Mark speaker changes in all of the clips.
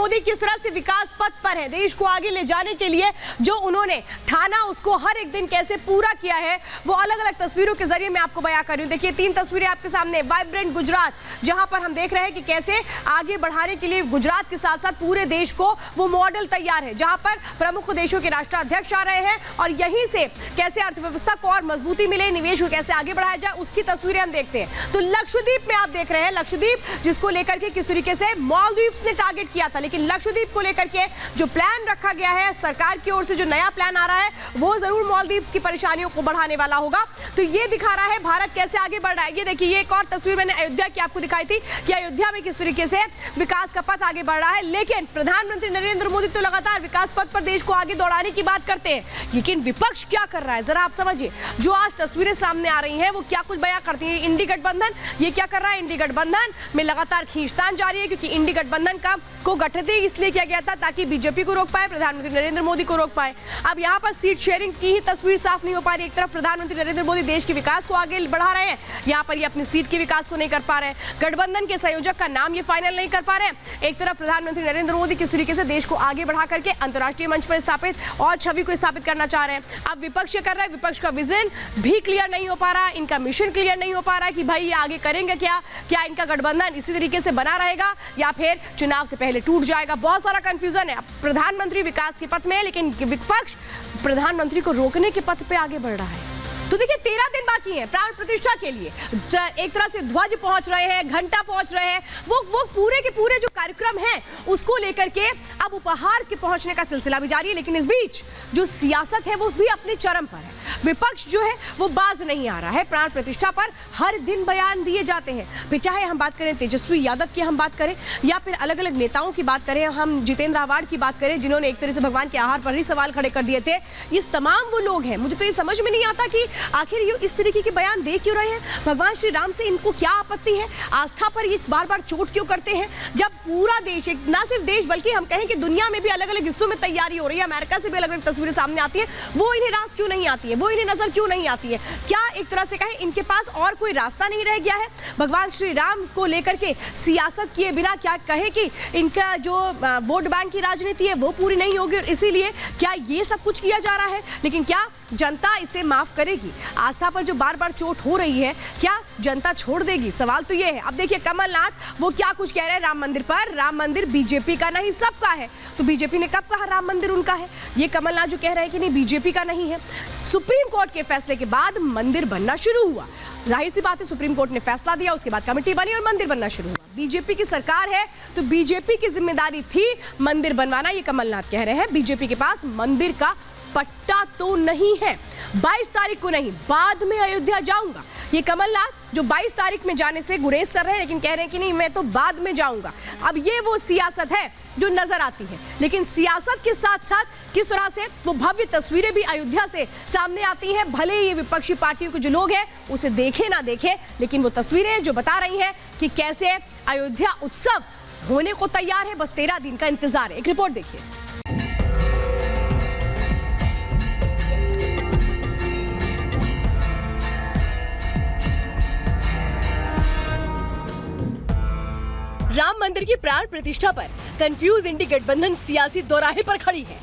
Speaker 1: मोदी किस तरह से विकास पथ पर है, देश को आगे ले जाने के लिए जो उन्होंने ठाना उसको हर एक दिन कैसे पूरा किया है, वो अलग अलग तस्वीरों के जरिए मैं आपको बयां कर रही हूं। देखिए 3 तस्वीरें आपके सामने। वाइब्रेंट गुजरात, जहां पर हम देख रहे हैं कि कैसे आगे बढ़ाने के लिए गुजरात के साथ साथ पूरे देश को वो मॉडल तैयार है, जहां पर प्रमुख देशों के राष्ट्राध्यक्ष आ रहे हैं और यहीं से कैसे अर्थव्यवस्था को और मजबूती मिले, निवेश को कैसे आगे बढ़ाया जाए, उसकी तस्वीरें हम देखते हैं। तो लक्षद्वीप में आप देख रहे हैं, लक्षद्वीप जिसको लेकर के किस तरीके से मालदीव्स ने टारगेट किया था, लेकिन लक्षद्वीप को लेकर के जो प्लान रखा गया है सरकार की ओर से, जो नया प्लान आ रहा है वो जरूर मालदीव्स की परेशानियों को बढ़ाने वाला होगा। तो ये दिखा रहा है भारत कैसे आगे बढ़ रहा है। ये देखिए, ये एक और तस्वीर मैंने अयोध्या की आपको दिखाई थी कि अयोध्या में किस तरीके से विकास का पथ आगे बढ़ रहा है। लेकिन प्रधानमंत्री नरेंद्र मोदी तो लगातार विकास पथ पर देश को आगे दौड़ाने की बात करते हैं, लेकिन विपक्ष क्या कर रहा है जरा आप समझिए। जो आज तस्वीरें सामने आ रही हैं वो क्या कुछ बयां करती है। इंडी गठबंधन ये क्या कर रहा है, इंडी गठबंधन में लगातार खींचतान जारी है, क्योंकि इंडी गठबंधन को गठित इसलिए किया गया था ताकि बीजेपी को रोक पाए, प्रधानमंत्री नरेंद्र मोदी को रोक पाए। अब यहाँ पर सीट शेयरिंग की ही तस्वीर साफ नहीं हो पा रही। एक तरफ प्रधानमंत्री नरेंद्र मोदी देश के विकास को आगे बढ़ा रहे हैं, यहाँ पर ये अपनी सीट के विकास को नहीं कर पा रहे हैं। गठबंधन के संयोजक का नाम ये फाइनल नहीं कर पा रहे हैं। एक तरफ प्रधानमंत्री नरेंद्र मोदी किस तरीके से देश को आगे बढ़ा करके अंतर्राष्ट्रीय मंच पर स्थापित और छवि को स्थापित करना चाह रहे हैं। अब विपक्ष कर रहा है, विपक्ष का विजन भी क्लियर नहीं हो पा रहा, इनका मिशन क्लियर नहीं हो पा रहा कि भाई ये आगे करेंगे क्या इनका गठबंधन इसी तरीके से बना रहेगा या फिर चुनाव से पहले टूट जाएगा। बहुत सारा कंफ्यूजन है। प्रधानमंत्री विकास के पथ में है, लेकिन विपक्ष प्रधानमंत्री को रोकने के पथ पे आगे बढ़ रहा है। तो देखिए 13 दिन बाकी हैं प्राण प्रतिष्ठा के लिए। एक तरह से ध्वज पहुंच रहे हैं, घंटा पहुंच रहे हैं, वो पूरे के पूरे जो कार्यक्रम हैं उसको लेकर के अब उपहार के पहुंचने का सिलसिला भी जारी है। लेकिन इस बीच जो सियासत है वो भी अपने चरम पर है। विपक्ष जो है वो बाज नहीं आ रहा है। प्राण प्रतिष्ठा पर हर दिन बयान दिए जाते हैं, फिर चाहे हम बात करें तेजस्वी यादव की हम बात करें या फिर अलग अलग नेताओं की बात करें, हम जितेंद्र आव्हाड की बात करें जिन्होंने एक तरह से भगवान के आहार पर ही सवाल खड़े कर दिए थे। ये तमाम वो लोग हैं, मुझे तो ये समझ में नहीं आता कि आखिर ये इस तरीके के बयान दे क्यों रहे हैं। भगवान श्री राम से इनको क्या आपत्ति है, आस्था पर ये बार बार चोट क्यों करते हैं, जब पूरा देश, ना सिर्फ देश बल्कि हम कहें कि दुनिया में भी अलग अलग हिस्सों में तैयारी हो रही है, अमेरिका से भी अलग अलग तस्वीरें सामने आती है, वो इन्हें रास क्यों नहीं आती है, वो इन्हें नजर क्यों नहीं आती है। क्या एक तरह से कहें इनके पास और कोई रास्ता नहीं रह गया है भगवान श्री राम को लेकर के सियासत किए बिना? क्या कहे कि इनका जो वोट बैंक की राजनीति है वो पूरी नहीं होगी और इसीलिए क्या ये सब कुछ किया जा रहा है? लेकिन क्या जनता इसे माफ करेगी? आस्था पर जो बार बार चोट हो रही है क्या जनता छोड़ देगी? सवाल तो ये है। अब देखिए कमलनाथ वो क्या कुछ कह रहे हैं राम मंदिर पर। राम मंदिर बीजेपी का नहीं सबका है। तो बीजेपी ने कब कहा राम मंदिर उनका है? ये कमलनाथ जो कह रहे हैं कि नहीं बीजेपी का नहीं है। सुप्रीम कोर्ट के फैसले के बाद मंदिर बनना शुरू हुआ। जाहिर सी बात है, सुप्रीम कोर्ट ने फैसला दिया, उसके बाद कमेटी बनी और मंदिर बनना शुरू हुआ। बीजेपी की सरकार है तो बीजेपी की जिम्मेदारी थी मंदिर बनवाना, ये कमलनाथ कह रहे हैं। बीजेपी के पास मंदिर का पट्टा तो नहीं है। 22 तारीख को नहीं, बाद में अयोध्या जाऊंगा, ये कमलनाथ जो 22 तारीख में जाने से गुरेज कर रहे हैं, लेकिन कह रहे हैं कि नहीं मैं तो बाद में जाऊंगा। अब ये वो सियासत है जो नजर आती है, लेकिन सियासत के साथ साथ किस तरह से वो भव्य तस्वीरें भी अयोध्या से सामने आती हैं। भले ही ये विपक्षी पार्टियों के जो लोग हैं उसे देखे ना देखे, लेकिन वो तस्वीरें जो बता रही हैं कि कैसे अयोध्या उत्सव होने को तैयार है, बस 13 दिन का इंतजार है। एक रिपोर्ट देखिए। राम मंदिर की प्राण प्रतिष्ठा पर कंफ्यूज इंडी गठबंधन सियासी दौराहे पर खड़ी है।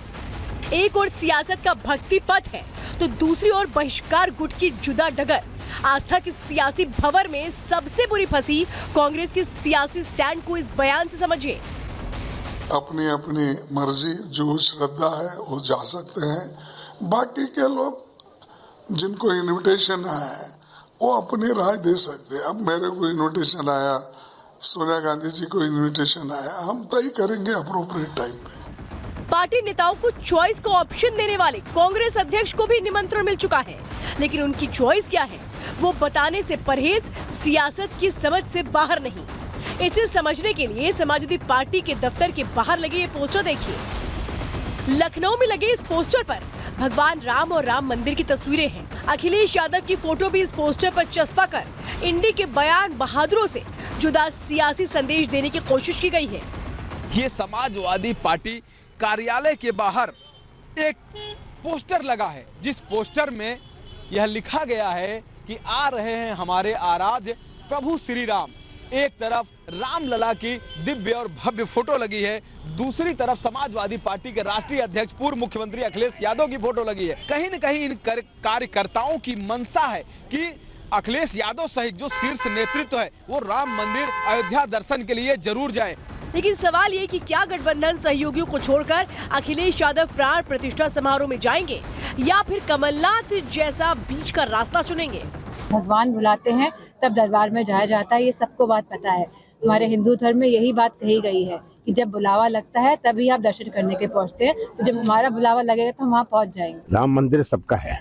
Speaker 1: एक ओर सियासत का भक्ति पथ है तो दूसरी ओर बहिष्कार गुट की जुदा डगर। आस्था की सियासी भंवर में सबसे बुरी फंसी कांग्रेस की सियासी स्टैंड को इस बयान से समझिए।
Speaker 2: अपनी अपनी मर्जी, जो श्रद्धा है वो जा सकते हैं। बाकी के लोग जिनको इनविटेशन आया है वो अपनी राय दे सकते हैं। अब मेरे को इनविटेशन आया, सोनिया गांधी जी को इनविटेशन आया, हम तय करेंगे अप्रोप्रिएट टाइम पे।
Speaker 1: पार्टी नेताओं को चॉइस का ऑप्शन देने वाले कांग्रेस अध्यक्ष को भी निमंत्रण मिल चुका है, लेकिन उनकी चॉइस क्या है वो बताने से परहेज सियासत की समझ से बाहर नहीं। इसे समझने के लिए समाजवादी पार्टी के दफ्तर के बाहर लगे ये पोस्टर देखिए। लखनऊ में लगे इस पोस्टर पर भगवान राम और राम मंदिर की तस्वीरें हैं। अखिलेश यादव की फोटो भी इस पोस्टर पर चस्पा कर इंडी के बयान बहादुरों से जुदा सियासी संदेश देने की कोशिश की गई है।
Speaker 3: ये समाजवादी पार्टी कार्यालय के बाहर एक पोस्टर लगा है, जिस पोस्टर में यह लिखा गया है कि आ रहे हैं हमारे आराध्य प्रभु श्री राम। एक तरफ रामलला की दिव्य और भव्य फोटो लगी है, दूसरी तरफ समाजवादी पार्टी के राष्ट्रीय अध्यक्ष पूर्व मुख्यमंत्री अखिलेश यादव की फोटो लगी है। कहीं न कहीं इन कार्यकर्ताओं की मंशा है कि अखिलेश यादव सहित जो शीर्ष नेतृत्व है वो राम मंदिर अयोध्या दर्शन के लिए जरूर जाए।
Speaker 1: लेकिन सवाल ये कि क्या गठबंधन सहयोगियों को छोड़कर अखिलेश यादव प्राण प्रतिष्ठा समारोह में जाएंगे या फिर कमलनाथ जैसा बीच का रास्ता चुनेंगे?
Speaker 4: भगवान बुलाते हैं तब दरबार में जाया जाता है, ये सबको बात पता है। हमारे हिंदू धर्म में यही बात कही गई है कि जब बुलावा लगता है तभी आप दर्शन करने के पहुंचते हैं। तो जब हमारा बुलावा लगेगा तो हम वहाँ पहुंच जाएंगे।
Speaker 5: राम मंदिर सबका है,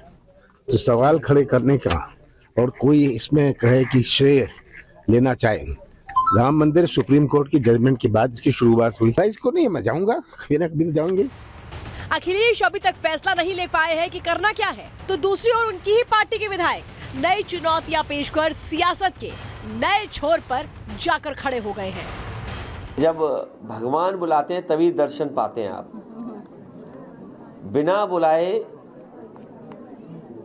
Speaker 5: तो सवाल खड़े करने का और कोई इसमें कहे कि श्रेय लेना चाहे, राम मंदिर सुप्रीम कोर्ट की जजमेंट के बाद इसकी शुरुआत हुई। इसको नहीं मैं जाऊंगा, कभी ना कभी जाऊंगे।
Speaker 1: अखिलेश अभी तक फैसला नहीं ले पाए हैं कि करना क्या है, तो दूसरी ओर उनकी ही पार्टी के विधायक नई चुनौतियां पेश कर सियासत के नए छोर पर जाकर खड़े हो गए हैं।
Speaker 6: जब भगवान बुलाते हैं तभी दर्शन पाते हैं आप, बिना बुलाए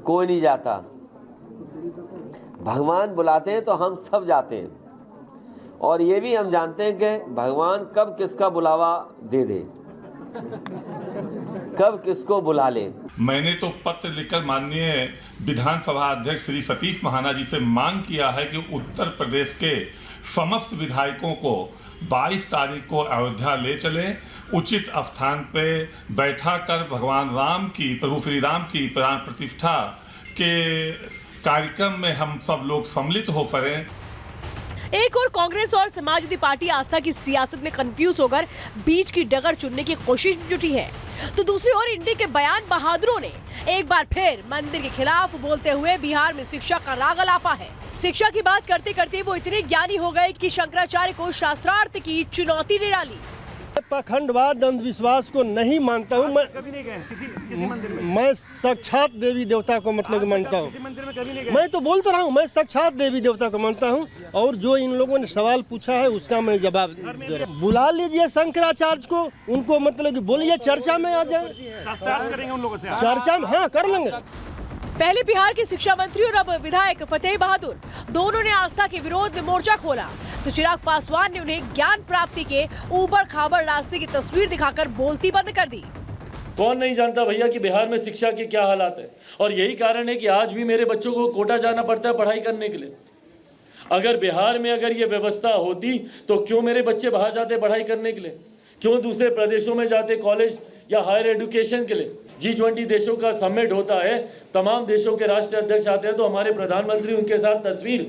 Speaker 6: कोई नहीं जाता। भगवान बुलाते हैं तो हम सब जाते हैं, और ये भी हम जानते हैं कि भगवान कब किसका बुलावा दे दे, कब किसको बुला ले।
Speaker 7: मैंने तो पत्र लिखकर माननीय विधानसभा अध्यक्ष श्री सतीश महाना जी से मांग किया है कि उत्तर प्रदेश के समस्त विधायकों को 22 तारीख को अयोध्या ले चलें, उचित स्थान पे बैठा कर भगवान राम की, प्रभु श्री राम की प्राण प्रतिष्ठा के कार्यक्रम में हम सब लोग सम्मिलित हो सकें।
Speaker 1: एक और कांग्रेस और समाजवादी पार्टी आस्था की सियासत में कंफ्यूज होकर बीच की डगर चुनने की कोशिश में जुटी है, तो दूसरी ओर इंडी के बयान बहादुरों ने एक बार फिर मंदिर के खिलाफ बोलते हुए बिहार में शिक्षा का राग अलापा है। शिक्षा की बात करते करते वो इतने ज्ञानी हो गए कि शंकराचार्य को शास्त्रार्थ की चुनौती दे डाली।
Speaker 8: पाखंडवाद अंधविश्वास को नहीं मानता हूँ मैं साक्षात देवी देवता को मतलब मानता हूँ। मैं तो बोलता रहा हूँ, मैं साक्षात देवी देवता को मानता हूँ, और जो इन लोगों ने सवाल पूछा है उसका मैं जवाब दे रहा हूँ। बुला लीजिए शंकराचार्य को, उनको मतलब कि बोलिए, चर्चा में आ जाए, चर्चा में हाँ कर लेंगे।
Speaker 1: पहले बिहार के शिक्षा मंत्री और अब विधायक फतेह बहादुर दोनों ने आस्था के विरोध में मोर्चा खोला, तो चिराग पासवान ने उन्हें ज्ञान प्राप्ति के ऊबड़ खाबड़ रास्ते की तस्वीर दिखाकर बोलती बंद कर दी।
Speaker 9: कौन नहीं जानता भैया कि बिहार में शिक्षा के क्या हालात है, और यही कारण है कि आज भी मेरे बच्चों को कोटा जाना पड़ता है पढ़ाई करने के लिए। अगर बिहार में अगर ये व्यवस्था होती तो क्यों मेरे बच्चे बाहर जाते पढ़ाई करने के लिए, क्यों दूसरे प्रदेशों में जाते कॉलेज या हायर एजुकेशन के लिए। G20 देशों का समिट होता है, तमाम देशों के राष्ट्रीय अध्यक्ष आते हैं, तो हमारे प्रधानमंत्री उनके साथ तस्वीर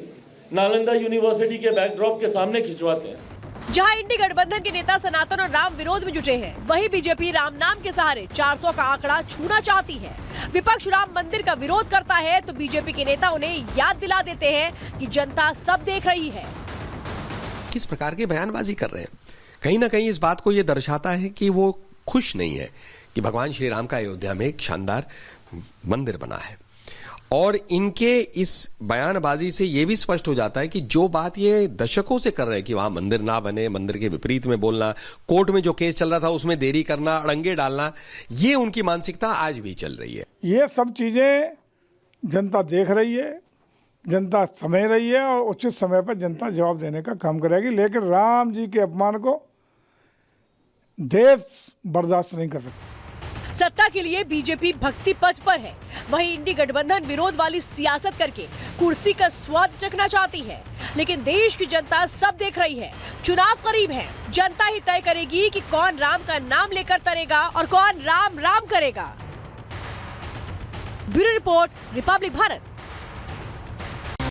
Speaker 9: नालंदा यूनिवर्सिटी के बैकड्रॉप के सामने खिंचवाते हैं।
Speaker 1: जहां इंडी गठबंधन के नेता सनातन और राम विरोध में जुटे हैं, वहीं बीजेपी राम नाम के सहारे 400 का आंकड़ा छूना चाहती है। विपक्ष राम मंदिर का विरोध करता है तो बीजेपी के नेता उन्हें याद दिला देते हैं कि जनता सब देख रही है।
Speaker 10: किस प्रकार की बयानबाजी कर रहे हैं, कहीं ना कहीं इस बात को ये दर्शाता है कि वो खुश नहीं है कि भगवान श्री राम का अयोध्या में एक शानदार मंदिर बना है। और इनके इस बयानबाजी से ये भी स्पष्ट हो जाता है कि जो बात ये दशकों से कर रहे हैं कि वहां मंदिर ना बने, मंदिर के विपरीत में बोलना, कोर्ट में जो केस चल रहा था उसमें देरी करना, अड़ंगे डालना, ये उनकी मानसिकता आज भी चल रही है।
Speaker 11: ये सब चीजें जनता देख रही है, जनता समझ रही है, और उचित समय पर जनता जवाब देने का काम करेगी। लेकिन राम जी के अपमान को देश बर्दाश्त नहीं कर सकता।
Speaker 1: सत्ता के लिए बीजेपी भक्ति पथ पर है, वहीं इंडी गठबंधन विरोध वाली सियासत करके कुर्सी का स्वाद चखना चाहती है। लेकिन देश की जनता सब देख रही है, चुनाव करीब है, जनता ही तय करेगी कि कौन राम का नाम लेकर तरेगा और कौन राम राम करेगा। Bureau report, Republic Bharat.